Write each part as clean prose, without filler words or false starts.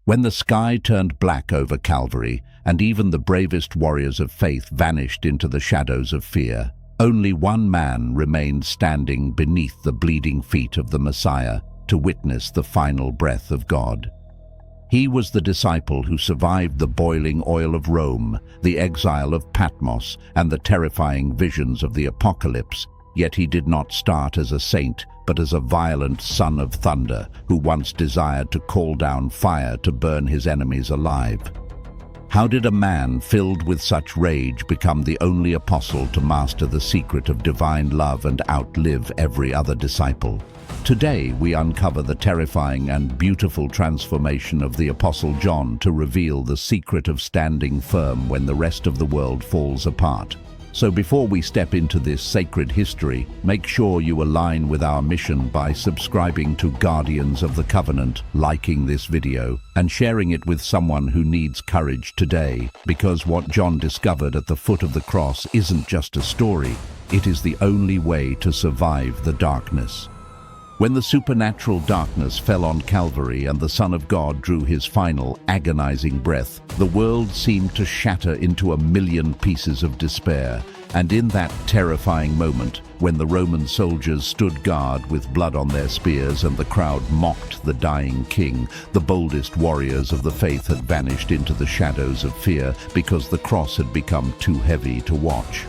When the sky turned black over Calvary, and even the bravest warriors of faith vanished into the shadows of fear, only one man remained standing beneath the bleeding feet of the Messiah to witness the final breath of God. He was the disciple who survived the boiling oil of Rome, the exile of Patmos, and the terrifying visions of the apocalypse, yet he did not start as a saint, but as a violent son of thunder who once desired to call down fire to burn his enemies alive. How did a man filled with such rage become the only apostle to master the secret of divine love and outlive every other disciple? Today we uncover the terrifying and beautiful transformation of the Apostle John to reveal the secret of standing firm when the rest of the world falls apart. So before we step into this sacred history, make sure you align with our mission by subscribing to Guardians of the Covenant, liking this video, and sharing it with someone who needs courage today, because what John discovered at the foot of the cross isn't just a story, it is the only way to survive the darkness. When the supernatural darkness fell on Calvary and the Son of God drew his final, agonizing breath, the world seemed to shatter into a million pieces of despair. And in that terrifying moment, when the Roman soldiers stood guard with blood on their spears and the crowd mocked the dying king, the boldest warriors of the faith had vanished into the shadows of fear because the cross had become too heavy to watch.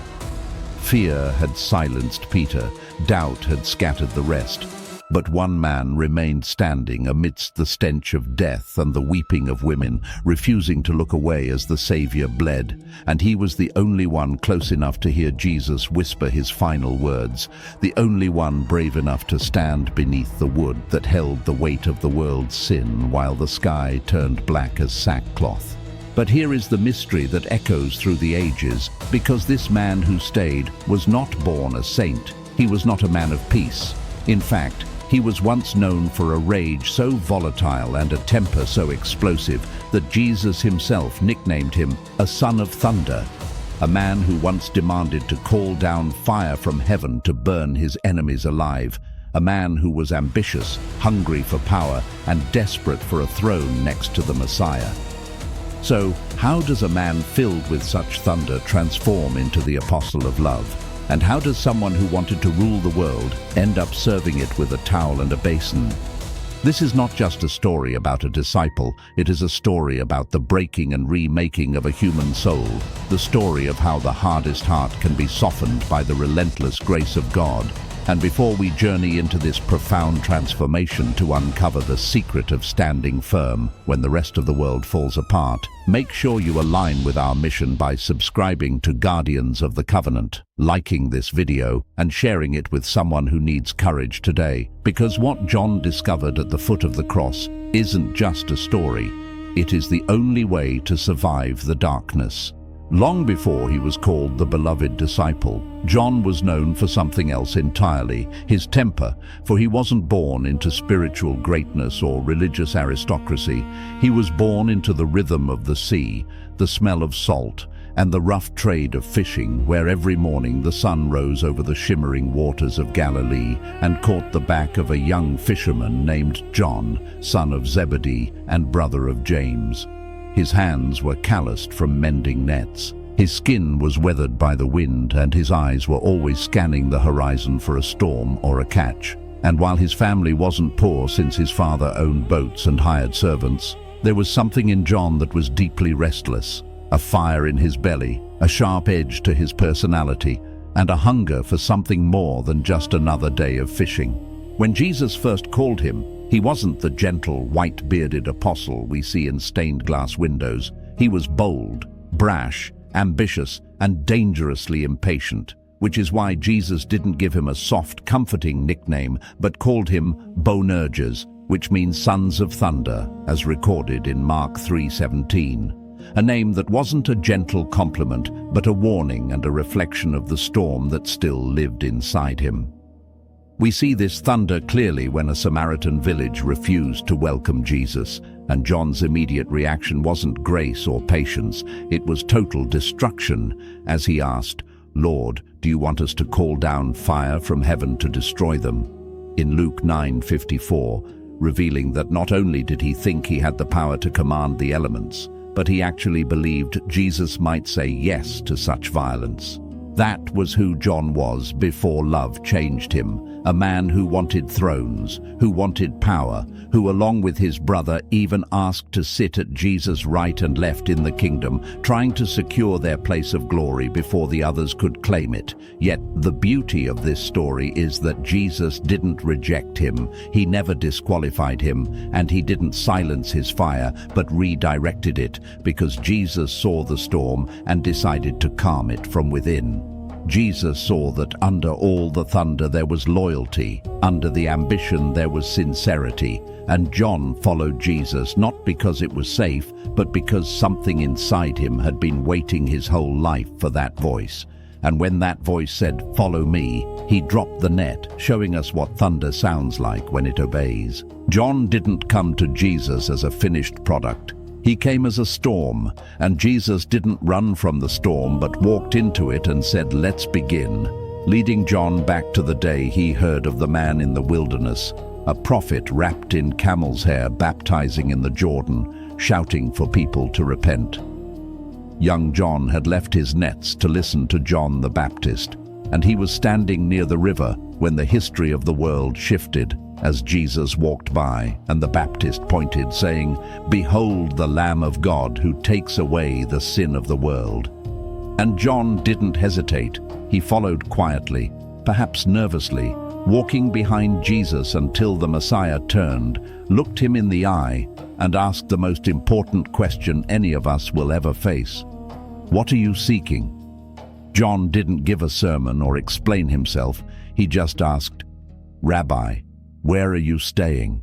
Fear had silenced Peter, doubt had scattered the rest. But one man remained standing amidst the stench of death and the weeping of women, refusing to look away as the Savior bled, and he was the only one close enough to hear Jesus whisper his final words, the only one brave enough to stand beneath the wood that held the weight of the world's sin while the sky turned black as sackcloth. But here is the mystery that echoes through the ages, because this man who stayed was not born a saint. He was not a man of peace. In fact, he was once known for a rage so volatile and a temper so explosive that Jesus himself nicknamed him a son of thunder, a man who once demanded to call down fire from heaven to burn his enemies alive, a man who was ambitious, hungry for power, and desperate for a throne next to the Messiah. So, how does a man filled with such thunder transform into the apostle of love? And how does someone who wanted to rule the world end up serving it with a towel and a basin? This is not just a story about a disciple, it is a story about the breaking and remaking of a human soul, the story of how the hardest heart can be softened by the relentless grace of God. And before we journey into this profound transformation to uncover the secret of standing firm when the rest of the world falls apart, make sure you align with our mission by subscribing to Guardians of the Covenant, liking this video, and sharing it with someone who needs courage today. Because what John discovered at the foot of the cross isn't just a story, it is the only way to survive the darkness. Long before he was called the beloved disciple, John was known for something else entirely, his temper, for he wasn't born into spiritual greatness or religious aristocracy. He was born into the rhythm of the sea, the smell of salt, and the rough trade of fishing, where every morning the sun rose over the shimmering waters of Galilee and caught the back of a young fisherman named John, son of Zebedee and brother of James. His hands were calloused from mending nets. His skin was weathered by the wind, and his eyes were always scanning the horizon for a storm or a catch. And while his family wasn't poor, since his father owned boats and hired servants, there was something in John that was deeply restless, a fire in his belly, a sharp edge to his personality, and a hunger for something more than just another day of fishing. When Jesus first called him, he wasn't the gentle, white-bearded apostle we see in stained glass windows. He was bold, brash, ambitious, and dangerously impatient, which is why Jesus didn't give him a soft, comforting nickname, but called him Boanerges, which means sons of thunder, as recorded in Mark 3:17. A name that wasn't a gentle compliment, but a warning and a reflection of the storm that still lived inside him. We see this thunder clearly when a Samaritan village refused to welcome Jesus, and John's immediate reaction wasn't grace or patience, it was total destruction, as he asked, "Lord, do you want us to call down fire from heaven to destroy them?" In Luke 9:54, revealing that not only did he think he had the power to command the elements, but he actually believed Jesus might say yes to such violence. That was who John was before love changed him, a man who wanted thrones, who wanted power, who along with his brother even asked to sit at Jesus' right and left in the kingdom, trying to secure their place of glory before the others could claim it. Yet the beauty of this story is that Jesus didn't reject him, he never disqualified him, and he didn't silence his fire, but redirected it, because Jesus saw the storm and decided to calm it from within. Jesus saw that under all the thunder there was loyalty, under the ambition there was sincerity, and John followed Jesus not because it was safe, but because something inside him had been waiting his whole life for that voice. And when that voice said, "Follow me," he dropped the net, showing us what thunder sounds like when it obeys. John didn't come to Jesus as a finished product. He came as a storm, and Jesus didn't run from the storm but walked into it and said, "Let's begin," leading John back to the day he heard of the man in the wilderness, a prophet wrapped in camel's hair baptizing in the Jordan, shouting for people to repent. Young John had left his nets to listen to John the Baptist, and he was standing near the river when the history of the world shifted as Jesus walked by, and the Baptist pointed, saying, "Behold the Lamb of God who takes away the sin of the world." And John didn't hesitate. He followed quietly, perhaps nervously, walking behind Jesus until the Messiah turned, looked him in the eye, and asked the most important question any of us will ever face. "What are you seeking?" John didn't give a sermon or explain himself. He just asked, "Rabbi, where are you staying?"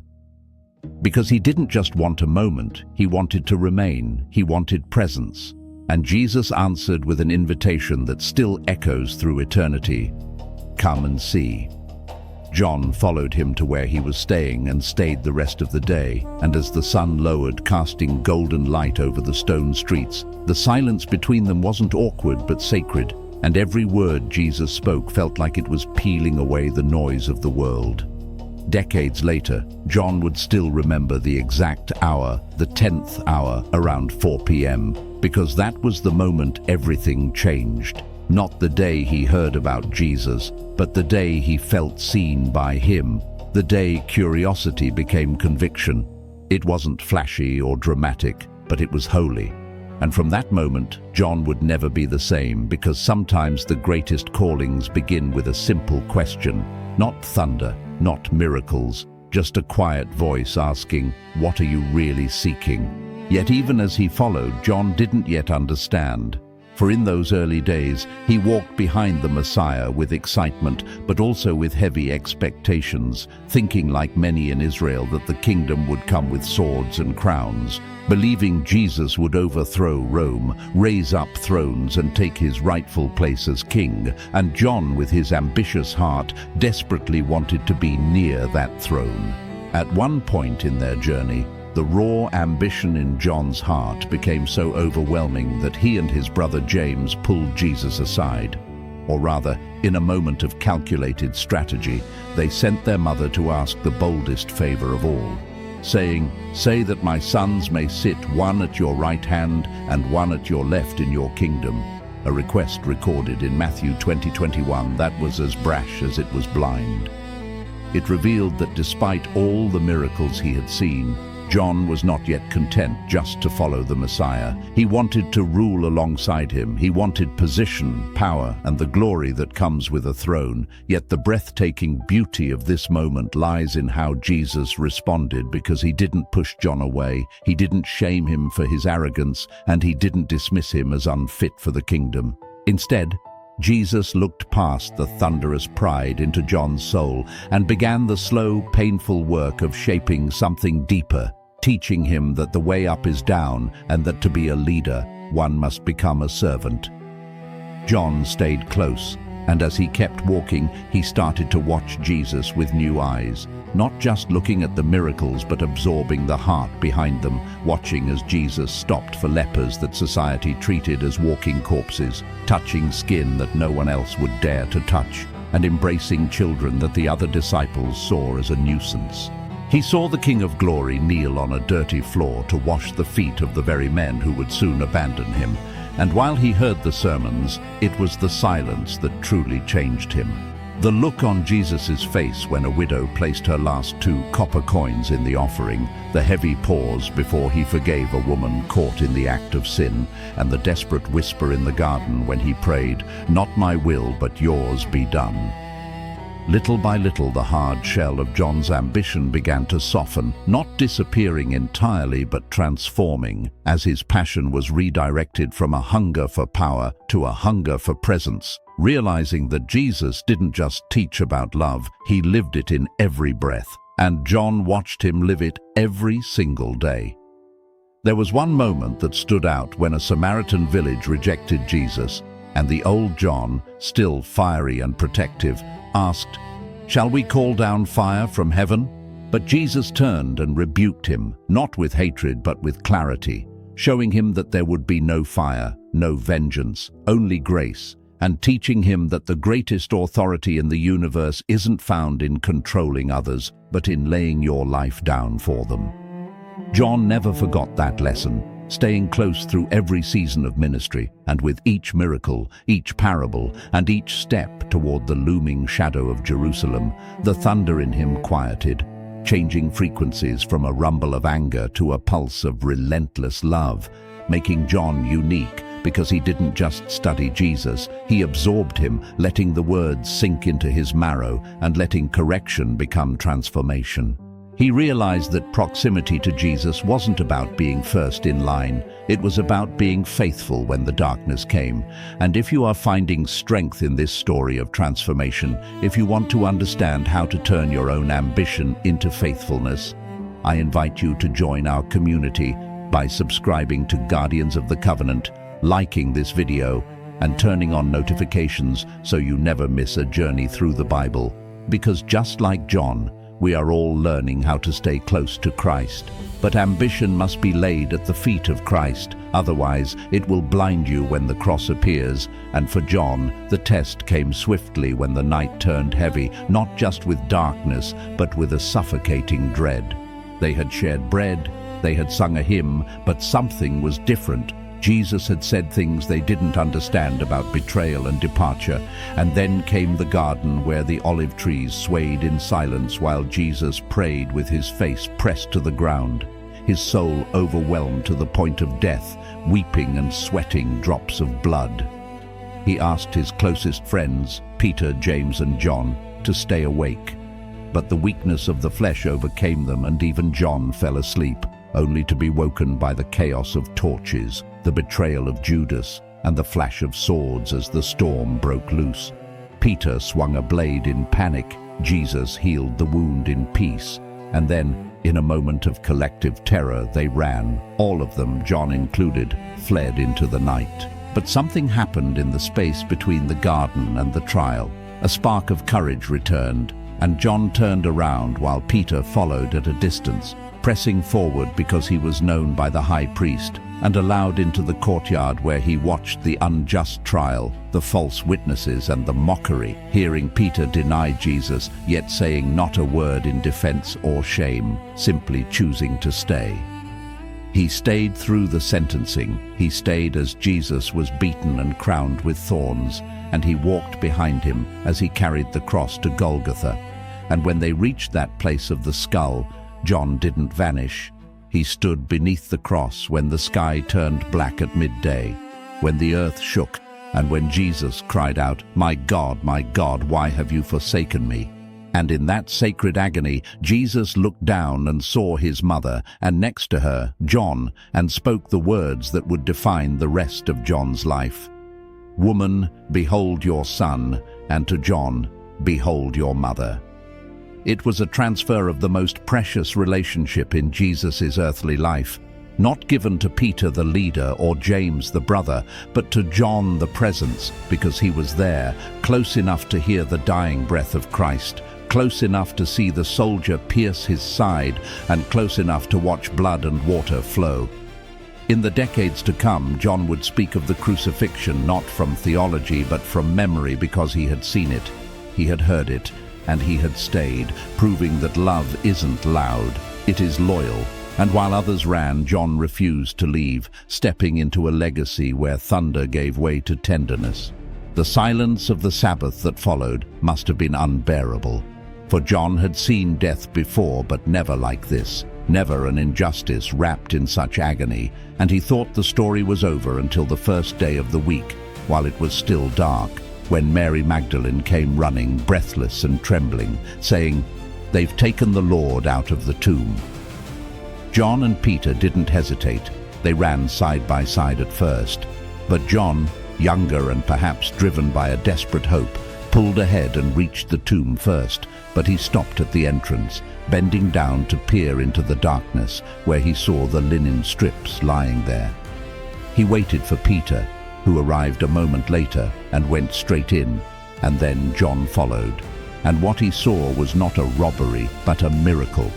Because he didn't just want a moment, he wanted to remain, he wanted presence. And Jesus answered with an invitation that still echoes through eternity. "Come and see." John followed him to where he was staying and stayed the rest of the day, and as the sun lowered, casting golden light over the stone streets, the silence between them wasn't awkward but sacred, and every word Jesus spoke felt like it was peeling away the noise of the world. Decades later, John would still remember the exact hour, the 10th hour, around 4 p.m., because that was the moment everything changed. Not the day he heard about Jesus, but the day he felt seen by him, the day curiosity became conviction. It wasn't flashy or dramatic, but it was holy. And from that moment, John would never be the same, because sometimes the greatest callings begin with a simple question, not thunder, not miracles, just a quiet voice asking, "What are you really seeking?" Yet even as he followed, John didn't yet understand. For in those early days, he walked behind the Messiah with excitement, but also with heavy expectations, thinking like many in Israel that the kingdom would come with swords and crowns, believing Jesus would overthrow Rome, raise up thrones and take his rightful place as king. And John, with his ambitious heart, desperately wanted to be near that throne. At one point in their journey, the raw ambition in John's heart became so overwhelming that he and his brother James pulled Jesus aside. Or rather, in a moment of calculated strategy, they sent their mother to ask the boldest favor of all, saying, "Say that my sons may sit one at your right hand and one at your left in your kingdom," a request recorded in Matthew 20:21 that was as brash as it was blind. It revealed that despite all the miracles he had seen, John was not yet content just to follow the Messiah. He wanted to rule alongside him. He wanted position, power, and the glory that comes with a throne. Yet the breathtaking beauty of this moment lies in how Jesus responded, because he didn't push John away, he didn't shame him for his arrogance, and he didn't dismiss him as unfit for the kingdom. Instead, Jesus looked past the thunderous pride into John's soul and began the slow, painful work of shaping something deeper, teaching him that the way up is down and that to be a leader, one must become a servant. John stayed close, and as he kept walking, he started to watch Jesus with new eyes, not just looking at the miracles but absorbing the heart behind them, watching as Jesus stopped for lepers that society treated as walking corpses, touching skin that no one else would dare to touch, and embracing children that the other disciples saw as a nuisance. He saw the King of Glory kneel on a dirty floor to wash the feet of the very men who would soon abandon him. And while he heard the sermons, it was the silence that truly changed him. The look on Jesus' face when a widow placed her last 2 copper coins in the offering, the heavy pause before he forgave a woman caught in the act of sin, and the desperate whisper in the garden when he prayed, "Not my will, but yours be done." Little by little, the hard shell of John's ambition began to soften, not disappearing entirely but transforming, as his passion was redirected from a hunger for power to a hunger for presence. Realizing that Jesus didn't just teach about love, he lived it in every breath, and John watched him live it every single day. There was one moment that stood out when a Samaritan village rejected Jesus, and the old John, still fiery and protective, asked, "Shall we call down fire from heaven?" But Jesus turned and rebuked him, not with hatred but with clarity, showing him that there would be no fire, no vengeance, only grace, and teaching him that the greatest authority in the universe isn't found in controlling others, but in laying your life down for them. John never forgot that lesson, staying close through every season of ministry, and with each miracle, each parable, and each step toward the looming shadow of Jerusalem, the thunder in him quieted, changing frequencies from a rumble of anger to a pulse of relentless love, making John unique because he didn't just study Jesus, he absorbed him, letting the words sink into his marrow and letting correction become transformation. He realized that proximity to Jesus wasn't about being first in line, it was about being faithful when the darkness came. And if you are finding strength in this story of transformation, if you want to understand how to turn your own ambition into faithfulness, I invite you to join our community by subscribing to Guardians of the Covenant, liking this video, and turning on notifications so you never miss a journey through the Bible. Because just like John, we are all learning how to stay close to Christ. But ambition must be laid at the feet of Christ, otherwise it will blind you when the cross appears. And for John, the test came swiftly when the night turned heavy, not just with darkness, but with a suffocating dread. They had shared bread, they had sung a hymn, but something was different. Jesus had said things they didn't understand about betrayal and departure, and then came the garden where the olive trees swayed in silence while Jesus prayed with his face pressed to the ground, his soul overwhelmed to the point of death, weeping and sweating drops of blood. He asked his closest friends, Peter, James, and John, to stay awake. But the weakness of the flesh overcame them, and even John fell asleep, only to be woken by the chaos of torches, the betrayal of Judas, and the flash of swords as the storm broke loose. Peter swung a blade in panic, Jesus healed the wound in peace, and then, in a moment of collective terror, they ran. All of them, John included, fled into the night. But something happened in the space between the garden and the trial. A spark of courage returned, and John turned around while Peter followed at a distance, pressing forward because he was known by the high priest, and allowed into the courtyard where he watched the unjust trial, the false witnesses and the mockery, hearing Peter deny Jesus, yet saying not a word in defense or shame, simply choosing to stay. He stayed through the sentencing. He stayed as Jesus was beaten and crowned with thorns, and he walked behind him as he carried the cross to Golgotha. And when they reached that place of the skull, John didn't vanish. He stood beneath the cross when the sky turned black at midday, when the earth shook, and when Jesus cried out, my God, why have you forsaken me?" And in that sacred agony, Jesus looked down and saw his mother, and next to her, John, and spoke the words that would define the rest of John's life. "Woman, behold your son," and to John, "Behold your mother." It was a transfer of the most precious relationship in Jesus' earthly life, not given to Peter the leader or James the brother, but to John the presence, because he was there, close enough to hear the dying breath of Christ, close enough to see the soldier pierce his side, and close enough to watch blood and water flow. In the decades to come, John would speak of the crucifixion not from theology but from memory, because he had seen it, he had heard it, and he had stayed, proving that love isn't loud, it is loyal. And while others ran, John refused to leave, stepping into a legacy where thunder gave way to tenderness. The silence of the Sabbath that followed must have been unbearable, for John had seen death before, but never like this, never an injustice wrapped in such agony, and he thought the story was over until the first day of the week, while it was still dark, when Mary Magdalene came running, breathless and trembling, saying, "They've taken the Lord out of the tomb." John and Peter didn't hesitate. They ran side by side at first, but John, younger and perhaps driven by a desperate hope, pulled ahead and reached the tomb first, but he stopped at the entrance, bending down to peer into the darkness where he saw the linen strips lying there. He waited for Peter, who arrived a moment later and went straight in, and then John followed. And what he saw was not a robbery, but a miracle.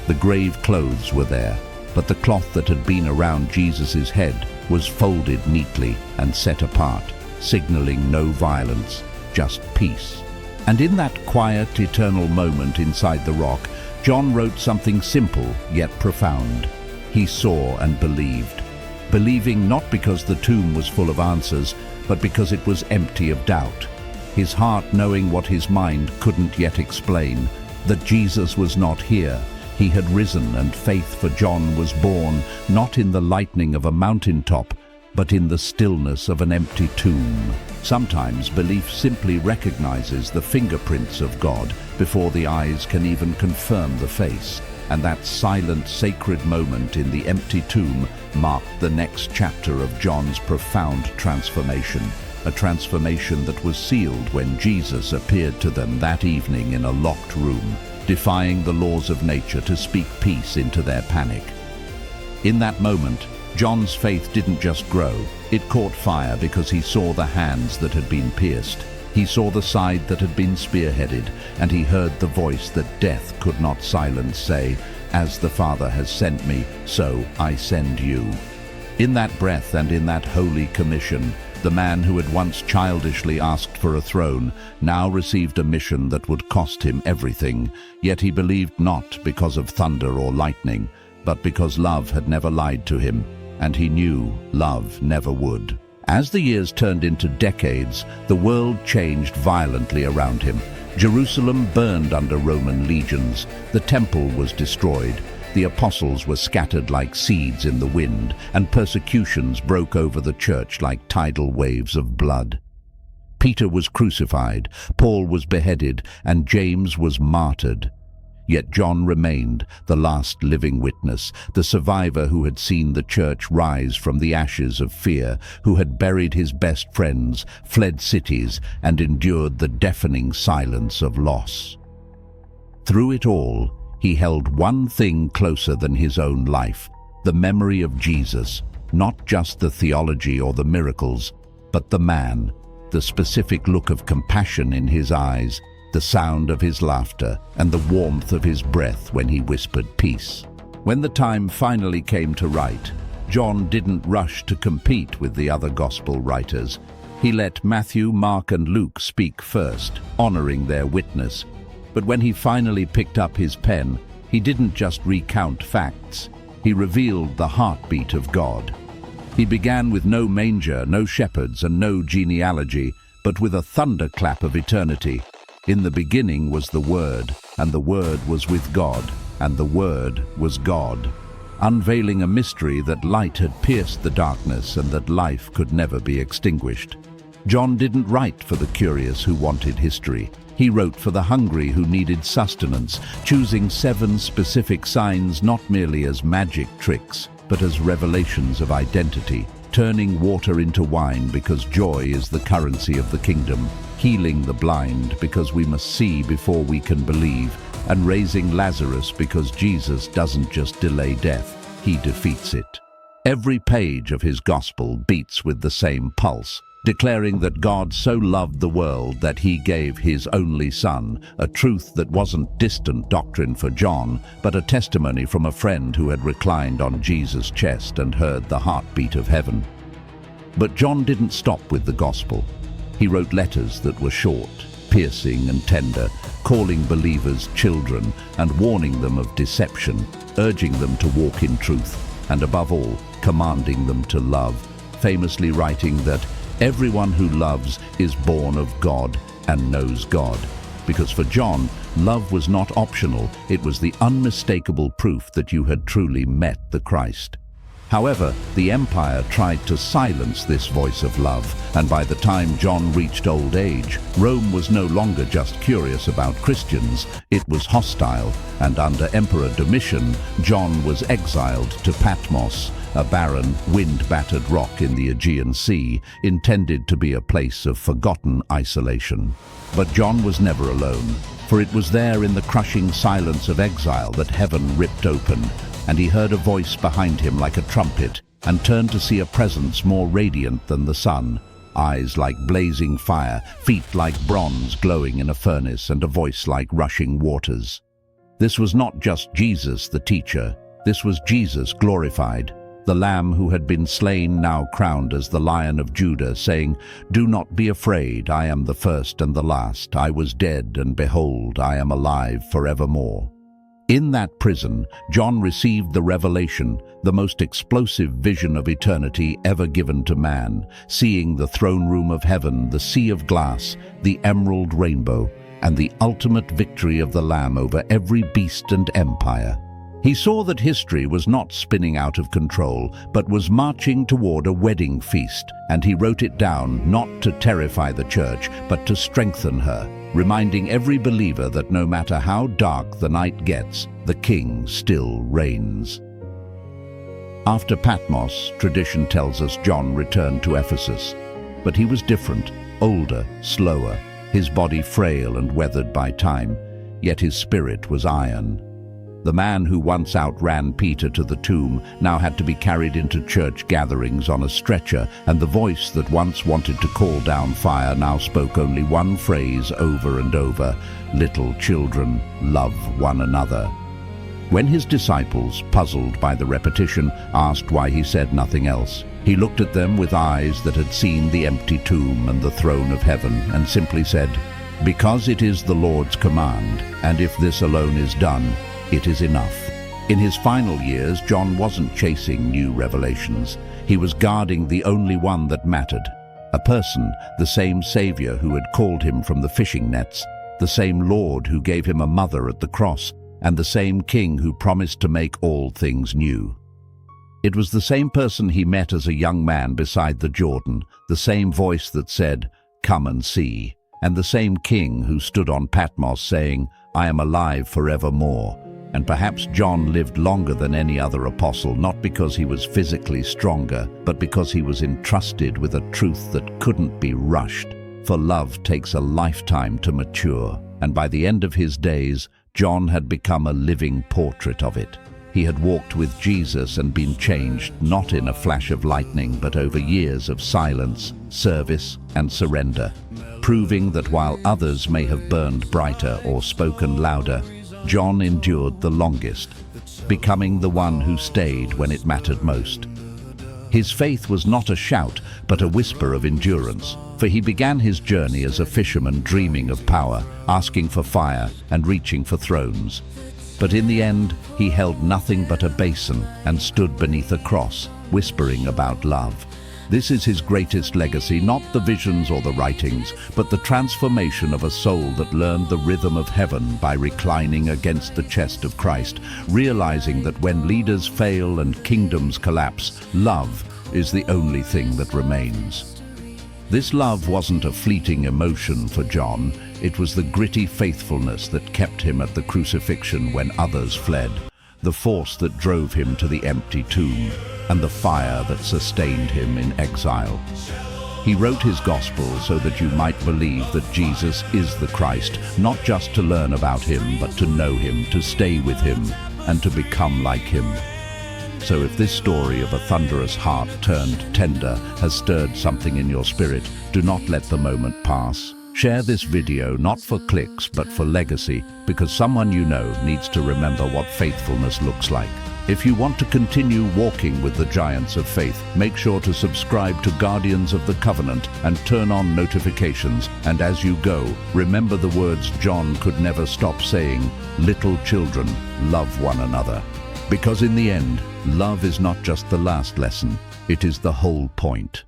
The grave clothes were there, but the cloth that had been around Jesus' head was folded neatly and set apart, signaling no violence, just peace. And in that quiet, eternal moment inside the rock, John wrote something simple yet profound. He saw and believed. Believing not because the tomb was full of answers, but because it was empty of doubt. His heart knowing what his mind couldn't yet explain, that Jesus was not here. He had risen, and faith for John was born, not in the lightning of a mountaintop, but in the stillness of an empty tomb. Sometimes belief simply recognizes the fingerprints of God before the eyes can even confirm the face. And that silent, sacred moment in the empty tomb marked the next chapter of John's profound transformation. A transformation that was sealed when Jesus appeared to them that evening in a locked room, defying the laws of nature to speak peace into their panic. In that moment, John's faith didn't just grow, it caught fire because he saw the hands that had been pierced. He saw the side that had been spearheaded, and he heard the voice that death could not silence say, "As the Father has sent me, so I send you." In that breath and in that holy commission, the man who had once childishly asked for a throne now received a mission that would cost him everything, yet he believed not because of thunder or lightning, but because love had never lied to him, and he knew love never would. As the years turned into decades, the world changed violently around him. Jerusalem burned under Roman legions, the temple was destroyed, the apostles were scattered like seeds in the wind, and persecutions broke over the church like tidal waves of blood. Peter was crucified, Paul was beheaded, and James was martyred. Yet John remained, the last living witness, the survivor who had seen the church rise from the ashes of fear, who had buried his best friends, fled cities, and endured the deafening silence of loss. Through it all, he held one thing closer than his own life, the memory of Jesus, not just the theology or the miracles, but the man, the specific look of compassion in his eyes, the sound of his laughter, and the warmth of his breath when he whispered peace. When the time finally came to write, John didn't rush to compete with the other gospel writers. He let Matthew, Mark, and Luke speak first, honoring their witness. But when he finally picked up his pen, he didn't just recount facts. He revealed the heartbeat of God. He began with no manger, no shepherds, and no genealogy, but with a thunderclap of eternity. In the beginning was the Word, and the Word was with God, and the Word was God, unveiling a mystery that light had pierced the darkness and that life could never be extinguished. John didn't write for the curious who wanted history. He wrote for the hungry who needed sustenance, choosing 7 specific signs not merely as magic tricks, but as revelations of identity, turning water into wine because joy is the currency of the kingdom, healing the blind because we must see before we can believe, and raising Lazarus because Jesus doesn't just delay death, he defeats it. Every page of his gospel beats with the same pulse, declaring that God so loved the world that he gave his only son, a truth that wasn't distant doctrine for John, but a testimony from a friend who had reclined on Jesus' chest and heard the heartbeat of heaven. But John didn't stop with the gospel. He wrote letters that were short, piercing, and tender, calling believers children and warning them of deception, urging them to walk in truth, and above all, commanding them to love, famously writing that everyone who loves is born of God and knows God. Because for John, love was not optional, it was the unmistakable proof that you had truly met the Christ. However, the empire tried to silence this voice of love, and by the time John reached old age, Rome was no longer just curious about Christians, it was hostile, and under Emperor Domitian, John was exiled to Patmos, a barren, wind-battered rock in the Aegean Sea, intended to be a place of forgotten isolation. But John was never alone, for it was there in the crushing silence of exile that heaven ripped open, and he heard a voice behind him like a trumpet, and turned to see a presence more radiant than the sun, eyes like blazing fire, feet like bronze glowing in a furnace, and a voice like rushing waters. This was not just Jesus the teacher, this was Jesus glorified, the Lamb who had been slain now crowned as the Lion of Judah, saying, "Do not be afraid, I am the first and the last. I was dead, and behold, I am alive forevermore." In that prison, John received the revelation, the most explosive vision of eternity ever given to man, seeing the throne room of heaven, the sea of glass, the emerald rainbow, and the ultimate victory of the Lamb over every beast and empire. He saw that history was not spinning out of control, but was marching toward a wedding feast, and he wrote it down not to terrify the church, but to strengthen her, reminding every believer that no matter how dark the night gets, the King still reigns. After Patmos, tradition tells us John returned to Ephesus. But he was different, older, slower, his body frail and weathered by time, yet his spirit was iron. The man who once outran Peter to the tomb now had to be carried into church gatherings on a stretcher, and the voice that once wanted to call down fire now spoke only one phrase over and over: "Little children, love one another." When his disciples, puzzled by the repetition, asked why he said nothing else, he looked at them with eyes that had seen the empty tomb and the throne of heaven, and simply said, "Because it is the Lord's command, and if this alone is done, it is enough." In his final years, John wasn't chasing new revelations. He was guarding the only one that mattered. A person, the same Savior who had called him from the fishing nets, the same Lord who gave him a mother at the cross, and the same King who promised to make all things new. It was the same person he met as a young man beside the Jordan, the same voice that said, "Come and see," and the same King who stood on Patmos saying, "I am alive forevermore." And perhaps John lived longer than any other apostle, not because he was physically stronger, but because he was entrusted with a truth that couldn't be rushed. For love takes a lifetime to mature, and by the end of his days, John had become a living portrait of it. He had walked with Jesus and been changed, not in a flash of lightning, but over years of silence, service, and surrender, proving that while others may have burned brighter or spoken louder, John endured the longest, becoming the one who stayed when it mattered most. His faith was not a shout, but a whisper of endurance, for he began his journey as a fisherman dreaming of power, asking for fire, and reaching for thrones. But in the end, he held nothing but a basin and stood beneath a cross, whispering about love. This is his greatest legacy, not the visions or the writings, but the transformation of a soul that learned the rhythm of heaven by reclining against the chest of Christ, realizing that when leaders fail and kingdoms collapse, love is the only thing that remains. This love wasn't a fleeting emotion for John, it was the gritty faithfulness that kept him at the crucifixion when others fled, the force that drove him to the empty tomb, and the fire that sustained him in exile. He wrote his gospel so that you might believe that Jesus is the Christ, not just to learn about him, but to know him, to stay with him, and to become like him. So if this story of a thunderous heart turned tender has stirred something in your spirit, do not let the moment pass. Share this video not for clicks, but for legacy, because someone you know needs to remember what faithfulness looks like. If you want to continue walking with the giants of faith, make sure to subscribe to Guardians of the Covenant and turn on notifications. And as you go, remember the words John could never stop saying, "Little children, love one another." Because in the end, love is not just the last lesson, it is the whole point.